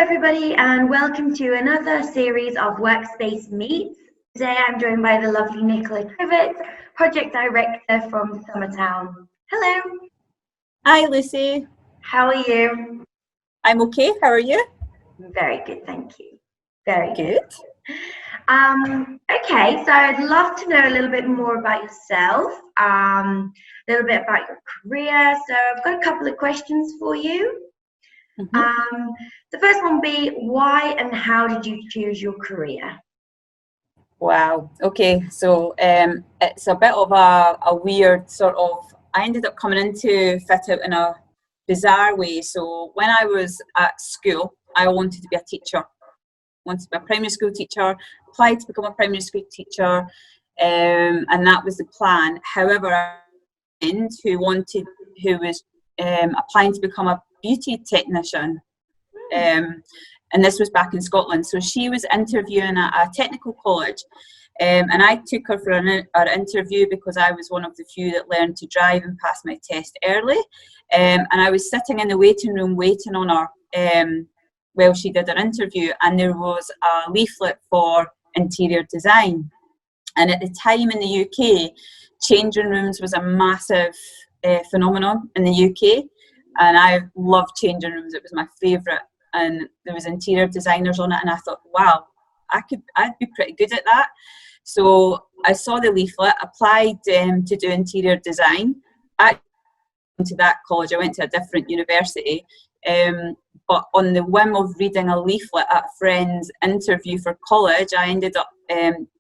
everybody, and welcome to another series of Workspace Meets. Today I'm joined by the lovely Nicola Trivett, Project Director from Summertown. Hello. Hi, Lucy. How are you? I'm okay. How are you? Very good, thank you. Very good. Okay, so I'd love to know a little bit more about yourself, a little bit about your career. So I've got a couple of questions for you. The first one will be, why and how did you choose your career? Wow. Okay. So it's a bit of a weird sort of, I ended up coming into fit out in a bizarre way. So when I was at school, I wanted to be a teacher. Wanted to be a primary school teacher, applied to become a primary school teacher, and that was the plan. However, a friend who was applying to become a beauty technician, and this was back in Scotland. So she was interviewing at a technical college, and I took her for an interview because I was one of the few that learned to drive and passed my test early. And I was sitting in the waiting room waiting on her while she did her interview, and there was a leaflet for interior design. And at the time in the UK, changing rooms was a massive phenomenon in the UK, and I loved changing rooms. It was my favourite, and there was interior designers on it, and I thought, wow, I'd be pretty good at that. So I saw the leaflet, applied to do interior design. I went to that college. I went to a different university, but on the whim of reading a leaflet at a friend's interview for college, I ended up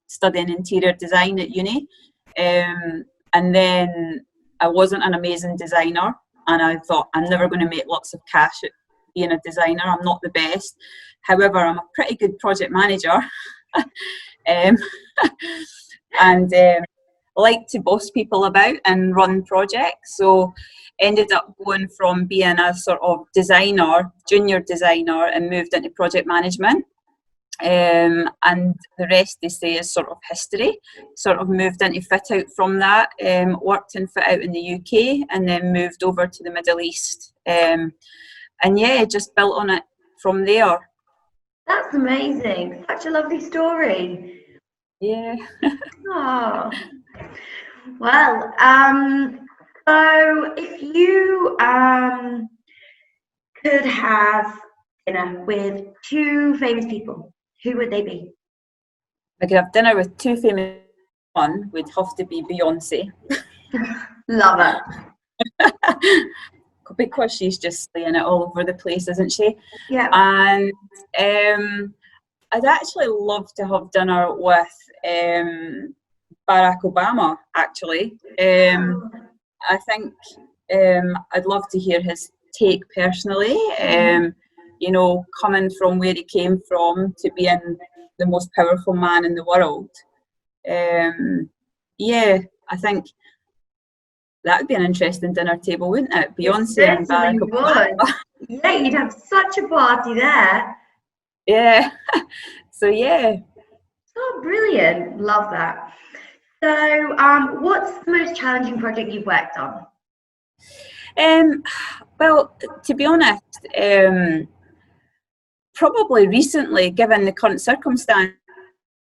studying interior design at uni. And then I wasn't an amazing designer, and I thought, I'm never going to make lots of cash at being a designer. I'm not the best. However, I'm a pretty good project manager. And like to boss people about and run projects. So ended up going from being a sort of designer, junior designer, and moved into project management. And the rest, they say, is sort of history. Sort of moved into fit out from that, worked in fit out in the UK, and then moved over to the Middle East. And yeah, just built on it from there. That's amazing. Such a lovely story. Yeah. Oh. Well, so if you could have dinner with two famous people, who would they be? I could have dinner with two famous. One would have to be Beyonce. Love her. Because she's just slaying it all over the place, isn't she? Yeah. And I'd actually love to have dinner with Barack Obama, actually. I think I'd love to hear his take personally. You know, coming from where he came from to being the most powerful man in the world. Yeah, I think that would be an interesting dinner table, wouldn't it? Beyonce and Barack Obama. Yeah, you'd have such a party there. Yeah. So yeah. Oh, brilliant. Love that. So, what's the most challenging project you've worked on? Well, to be honest, probably recently, given the current circumstance,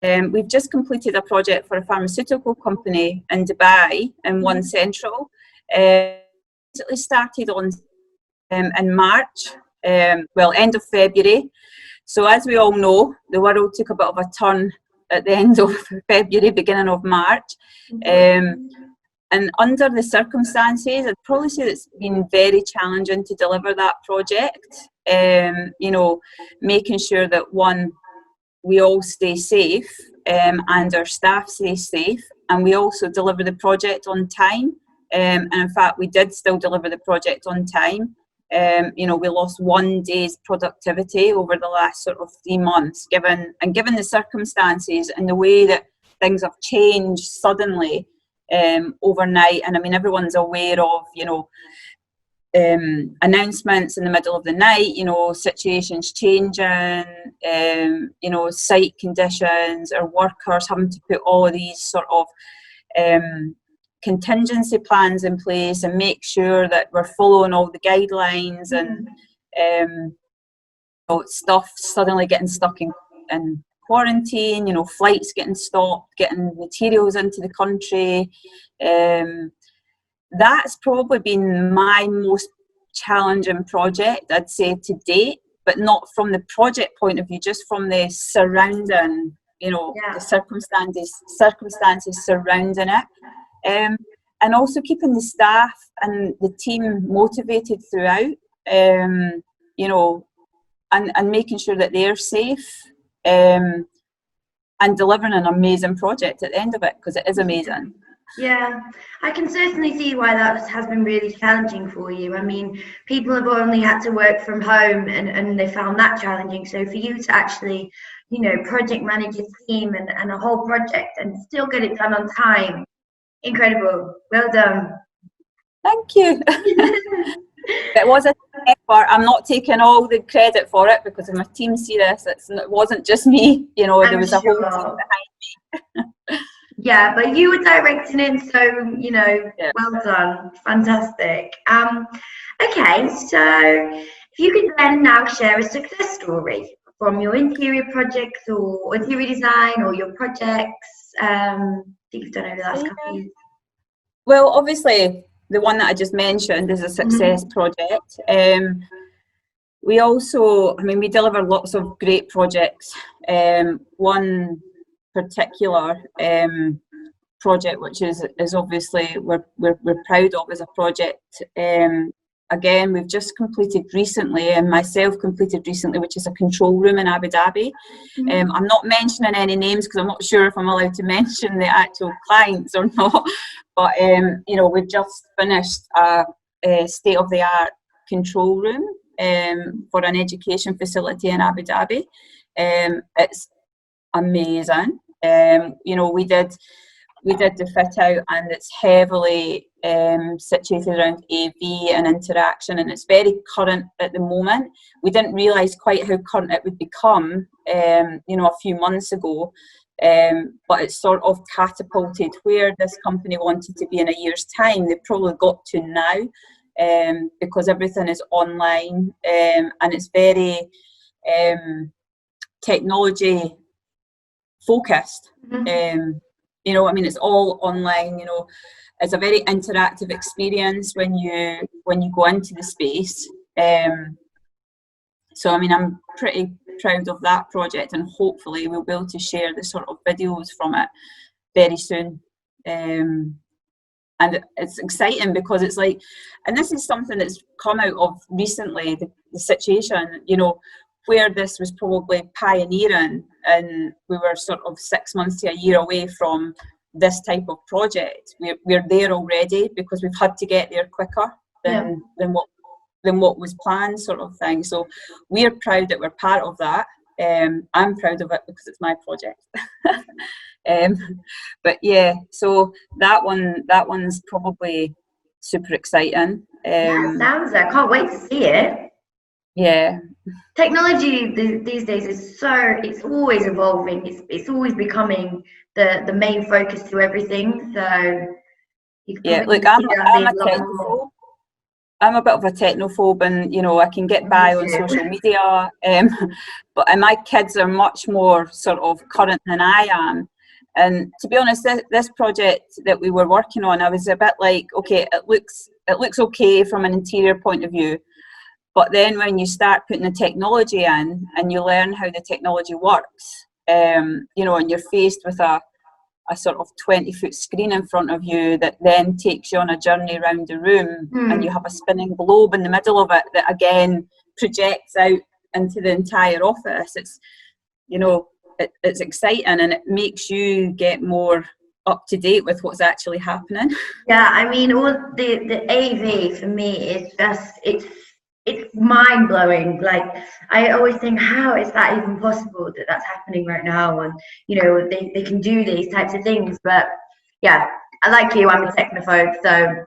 we've just completed a project for a pharmaceutical company in Dubai in One Central. It started on in March, end of February. So as we all know, the world took a bit of a turn at the end of February, beginning of March. And under the circumstances, I'd probably say it's been very challenging to deliver that project. You know, making sure that one, we all stay safe and our staff stay safe, and we also deliver the project on time. And in fact, we did still deliver the project on time. You know, we lost 1 day's productivity over the last sort of 3 months, given the circumstances and the way that things have changed suddenly overnight. And I mean, everyone's aware of, you know, announcements in the middle of the night, you know, situations changing, you know, site conditions, or workers having to put all of these sort of contingency plans in place and make sure that we're following all the guidelines. And stuff suddenly getting stuck in quarantine, you know, flights getting stopped, getting materials into the country. That's probably been my most challenging project, I'd say, to date, but not from the project point of view, just from the surrounding, you know, the circumstances surrounding it. And also keeping the staff and the team motivated throughout, you know, and making sure that they're safe, and delivering an amazing project at the end of it, because it is amazing. Yeah, I can certainly see why that has been really challenging for you. I mean, people have only had to work from home and they found that challenging. So for you to actually, you know, project manage a team and a whole project and still get it done on time, incredible. Well done. Thank you. It was a effort. I'm not taking all the credit for it, because if my team see this, it wasn't just me, you know, there was a whole team behind me. Yeah, but you were directing it, so, you know, yeah. Well done. Fantastic. Okay, so if you could then now share a success story from your interior projects or interior design or your projects that you've done over the last couple of years. Well, obviously, the one that I just mentioned is a success project. We also, I mean, we deliver lots of great projects. One particular project, which is obviously we're proud of, as a project. Again, we've just completed recently, and myself completed recently, which is a control room in Abu Dhabi. I'm not mentioning any names because I'm not sure if I'm allowed to mention the actual clients or not. But you know, we've just finished a state-of-the-art control room for an education facility in Abu Dhabi. It's amazing. You know, we did the fit out, and it's heavily situated around AV and interaction, and it's very current at the moment. We didn't realise quite how current it would become, you know, a few months ago, but it's sort of catapulted where this company wanted to be in a year's time. They've probably got to now, because everything is online, and it's very technology focused. You know, I mean, it's all online. You know, it's a very interactive experience when you go into the space. So, I mean, I'm pretty proud of that project, and hopefully we'll be able to share the sort of videos from it very soon. And it's exciting because it's like, and this is something that's come out of recently, the situation, you know, where this was probably pioneering, and we were sort of 6 months to a year away from this type of project. We're there already because we've had to get there quicker than what was planned, sort of thing. So we're proud that we're part of that. I'm proud of it because it's my project. But yeah, so that one's probably super exciting. Yeah, it sounds it. I can't wait to see it. Yeah. Technology these days is it's always evolving. It's always becoming the main focus to everything. So you can look, I'm a technophobe. I'm a bit of a technophobe, and you know, I can get by on social media, but my kids are much more sort of current than I am. And to be honest, this project that we were working on, I was a bit like, okay, it looks okay from an interior point of view, but then when you start putting the technology in and you learn how the technology works, you know, and you're faced with a sort of 20-foot screen in front of you that then takes you on a journey around the room, and you have a spinning globe in the middle of it that again projects out into the entire office. It's, you know, it's exciting, and it makes you get more up to date with what's actually happening. Yeah, I mean, all the AV for me is just it's mind blowing. Like, I always think, how is that even possible that that's happening right now? And you know, they can do these types of things. But yeah, I like you, I'm a technophobe, so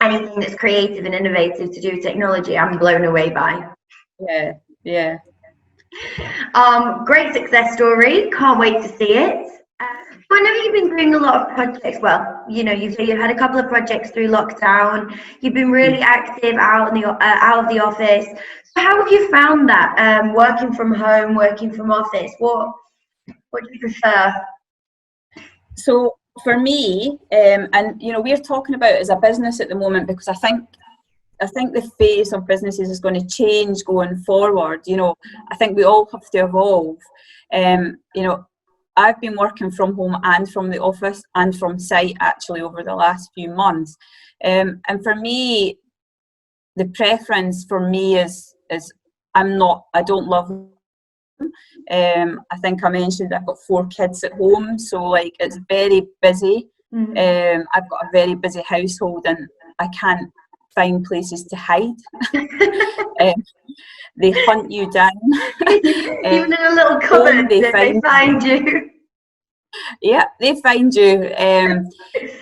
anything that's creative and innovative to do with technology, I'm blown away by. Yeah. Great success story. Can't wait to see it. I know you've been doing a lot of projects. Well, you know, you've had a couple of projects through lockdown. You've been really active out of the office. So how have you found that, working from home, working from office? What do you prefer? So for me, and you know, we're talking about it as a business at the moment because I think the face of businesses is going to change going forward. You know, I think we all have to evolve. You know, I've been working from home and from the office and from site actually over the last few months. And for me, the preference for me is I don't love them. I think I mentioned I've got 4 kids at home, so like it's very busy. I've got a very busy household and I can't find places to hide. They hunt you down. Even in a little cupboard, they find you. Yeah, they find you.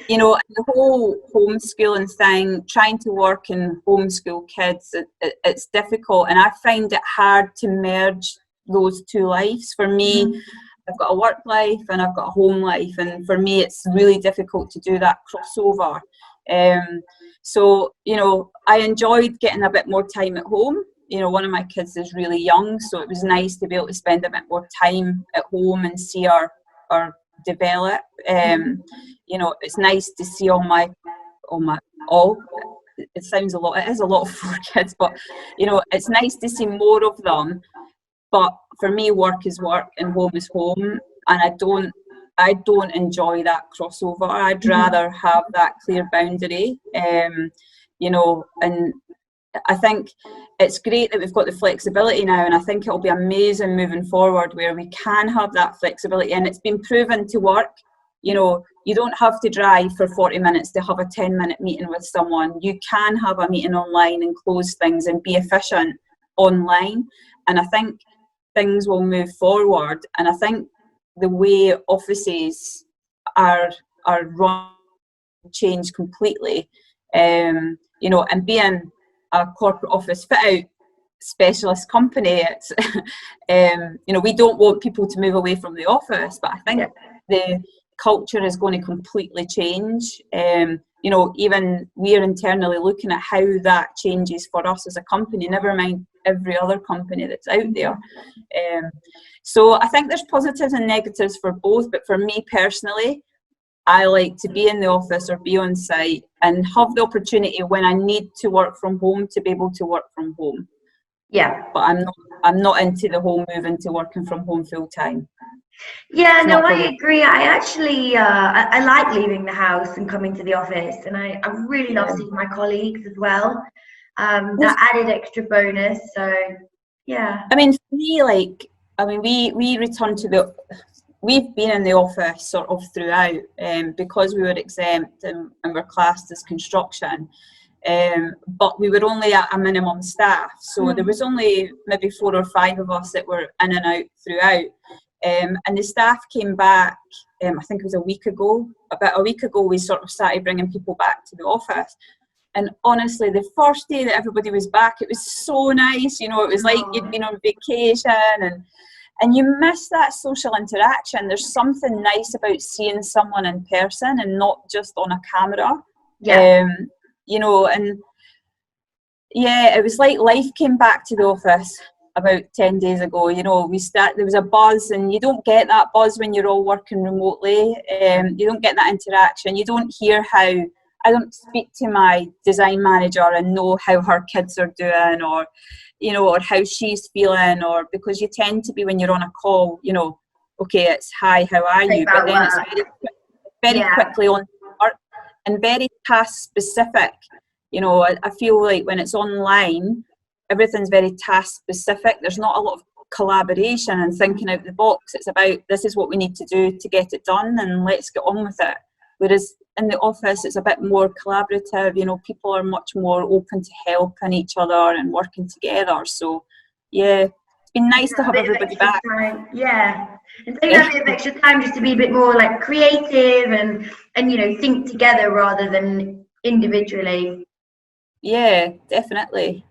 You know, the whole homeschooling thing, trying to work and homeschool kids, it's difficult, and I find it hard to merge those 2 lives. For me, I've got a work life and I've got a home life, and for me it's really difficult to do that crossover. So, you know, I enjoyed getting a bit more time at home. You know, one of my kids is really young, so it was nice to be able to spend a bit more time at home and see her develop. You know, it's nice to see it sounds a lot, it is a lot for kids, but you know, it's nice to see more of them. But for me, work is work and home is home, and I don't enjoy that crossover. I'd rather have that clear boundary. You know, and I think it's great that we've got the flexibility now, and I think it'll be amazing moving forward where we can have that flexibility, and it's been proven to work. You know, you don't have to drive for 40 minutes to have a 10-minute meeting with someone. You can have a meeting online and close things and be efficient online, and I think things will move forward, and I think the way offices are run change completely. You know, and being a corporate office fit out specialist company, it's you know, we don't want people to move away from the office, but I think the culture is going to completely change. You know, even we're internally looking at how that changes for us as a company, never mind every other company that's out there. So I think there's positives and negatives for both, but for me personally, I like to be in the office or be on site and have the opportunity when I need to work from home to be able to work from home. Yeah. But I'm not into the whole moving to working from home full time. Yeah, no, I agree. I actually I like leaving the house and coming to the office, and I really love seeing my colleagues as well. That added extra bonus. So yeah. I mean, for me, like, I mean, we return to we've been in the office sort of throughout, because we were exempt and were classed as construction. But we were only at a minimum staff, so there was only maybe 4 or 5 of us that were in and out throughout. And the staff came back, I think it was about a week ago, we sort of started bringing people back to the office. And honestly, the first day that everybody was back, it was so nice. You know, it was like you'd been on vacation, and you miss that social interaction. There's something nice about seeing someone in person and not just on a camera. Yeah. You know, and yeah, it was like life came back to the office about 10 days ago. You know, there was a buzz, and you don't get that buzz when you're all working remotely. You don't get that interaction. You don't hear I don't speak to my design manager and know how her kids are doing, or, you know, or how she's feeling, or because you tend to be, when you're on a call, you know, okay, it's hi, how are you? But then it's very quickly on work and very task specific. You know, I feel like when it's online, everything's very task specific. There's not a lot of collaboration and thinking out the box. It's about, this is what we need to do to get it done, and let's get on with it. Whereas in the office, it's a bit more collaborative. You know, people are much more open to helping each other and working together. So, yeah, it's been nice to have everybody back. Yeah, and taking a bit of extra time just to be a bit more like creative and you know, think together rather than individually. Yeah, definitely.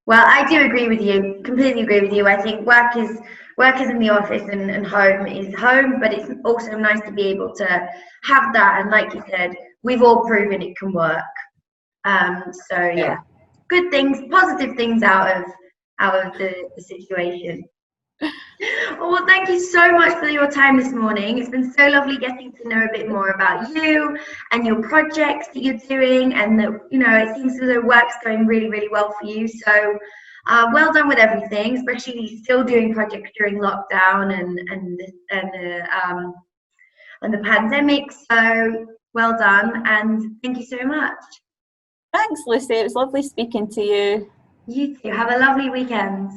Well, I do agree with you, completely agree with you. I think work is in the office, and home is home, but it's also nice to be able to have that. And like you said, we've all proven it can work. So yeah, good things, positive things out of the situation. Well, thank you so much for your time this morning. It's been so lovely getting to know a bit more about you and your projects that you're doing, and that, you know, it seems as though work's going really, really well for you. So well done with everything, especially still doing projects during lockdown and the pandemic. So well done, and thank you so much. Thanks, Lucy. It was lovely speaking to you. You too. Have a lovely weekend.